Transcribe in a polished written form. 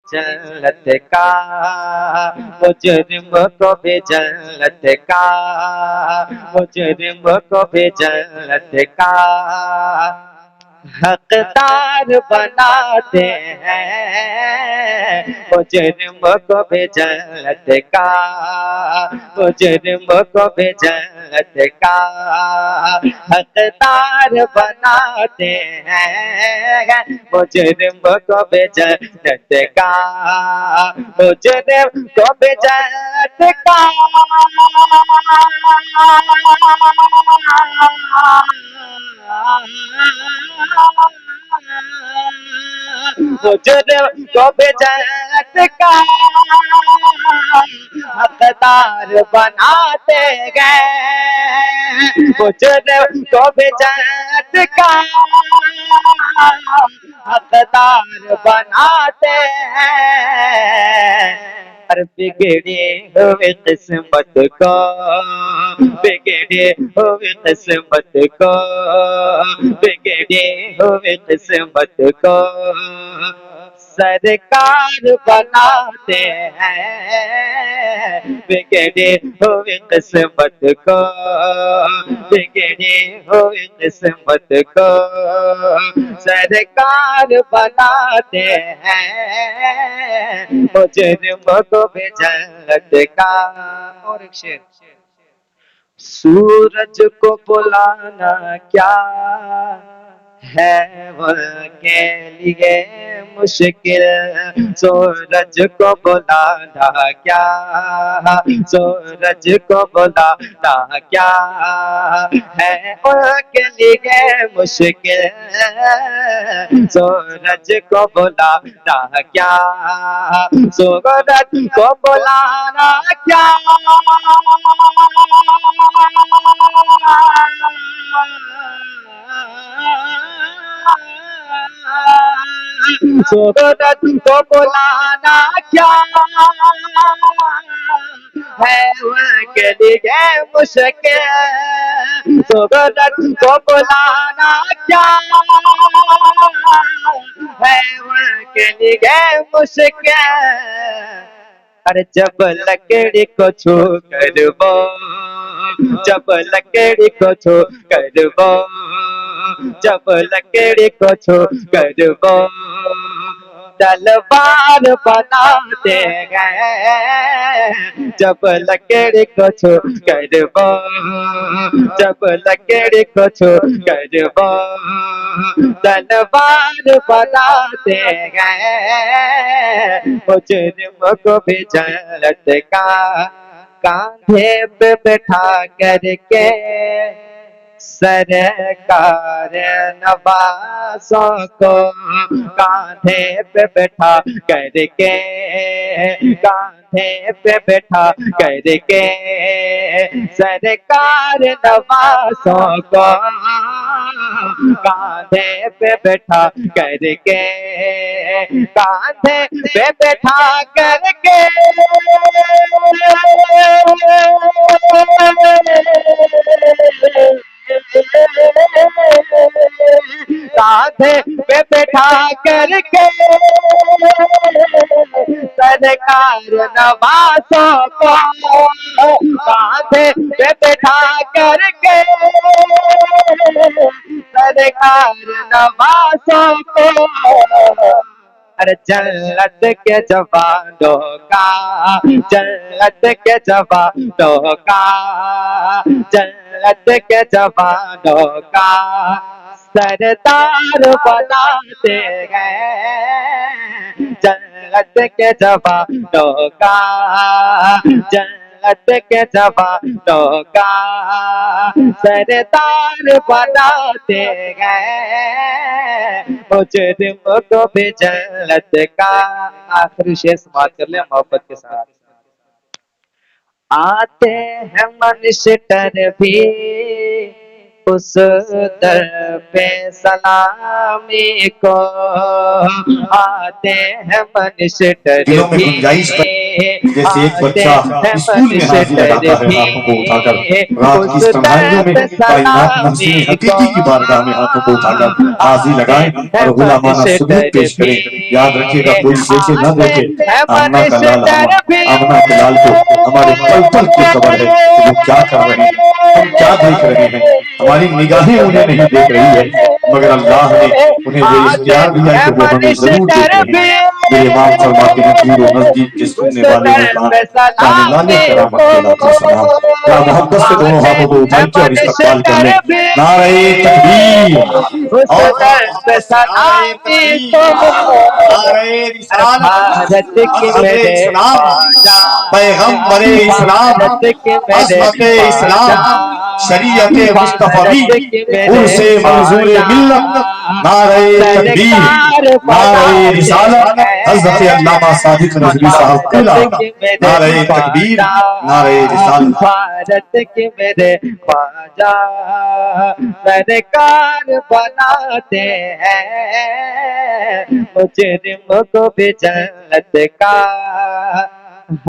जन्नत का, मुजरिम को भी जन्नत का, मुजरिम को भी जन्नत का हकदार बनाते हैं। मुजरिम को भी जन्नत का, मुजरिम को भी जन्नत का हकदार बनाते हैं। मुजरिम को भी जन्नत का, मुजरिम को भी जन्नत का मुजरिम को भी जन्नत का हकदार बनाते गए। मुजरिम को भी जन्नत का हकदार बनाते हैं। हर बिगड़ी हुई किस्मत को, बिगड़ी हुई किस्मत को, बिगड़ी हुई किस्मत को सरकार बनाते हैं। बिगड़ी हुई किस्मत को, बिगड़ी हुई किस्मत को सरकार बनाते हैं। मुजरिम को भी जन्नत का। और एक शेर, सूरज को बुलाना क्या है उनके लिए मुश्किल, सूरज को बुलाना क्या, सूरज को बुलाना क्या है उनके लिए मुश्किल, सूरज को बुलाना क्या, सूरज को बुलाना क्या सूरज को बुलाना क्या है उनके लिए मुश्किल, सूरज को बुलाना क्या है उनके लिए मुश्किल। अरे जब लकड़ी को छू कर वो, जब लकड़ी को छू कर वो, जब लकड़ी को छू कर वो तलवार बनाते गए। जब लकड़ी को छू कर वो, जब लकड़ी को छू कर वो तलवार बनाते गए। मुजरिम को भी जन्नत का कांधे पे बैठा करके सरकार नवासों को कांधे पे बैठा करके, कांधे पे बैठा करके सरकार नवासों को कांधे पे बैठा करके, कांधे पे बैठा करके कांधे पे बैठा करके सरकार नवासों को कांधे पे बैठा करके सरकार नवासों को। अरे जन्नत के जवानों का, जन्नत के जवानों का, जन्नत के जवानों का सरदार बनाते गए। जन्नत के जवानों का, जन्नत के जवानों का सरदार बनाते गए। मुजरिम को भी जन्नत का। आखिरी शेर समाप्त कर ले मोहब्बत के साथ। आते हैं मनुष्य भी उस दर पे सलामी को, आते हैं मनुष्य भी जैसे एक बच्चा स्कूल में हाजिरी लगाता है हाथों को उठाकर, रात की इस तन्हाइयों में कायनात नफ्से हकीकी की बारगाह में हाथों को उठाकर हाजिरी लगाएं और गुलामाना सुजूद पेश करें। याद रखिएगा, कोई देखे ना देखे, आमना का लाल आमना के लाल को हमारे पल पल की खबर है कि वो क्या कर रहे हैं, हम क्या देख रहे हैं। हमारी निगाहें उन्हें नहीं देख रही है, मगर अल्लाह ने उन्हें ये इख्तियार दिया कि वो हमें जरूर देख रहे हैं। मेरे इमाम फरमाते हैं, दूर और नजदीक के सुनने वाले ने कहा, जाने लाने करामत के लाखों सलाम। या मोहब्बत से दोनों हाथों को उठाइए और इस्तकबाल कर लें। नारे तकबीर, और नारे रिसालत, हज़रत इस्लाम, पैगंबरे इस्लाम, अज़मते इस्लाम, शरीयत मुस्तफवी, उर्से मंजूर मिल्लत। नारे तकबीर, नारे रिसालत, हज़रत अल्लामा सादिक नजवी साहब कुला। नारे तकबीर, नारे रिसालत। भारत के मेरे ख्वाजा सरकार बनाते हैं, मुजरिम को भी जन्नत का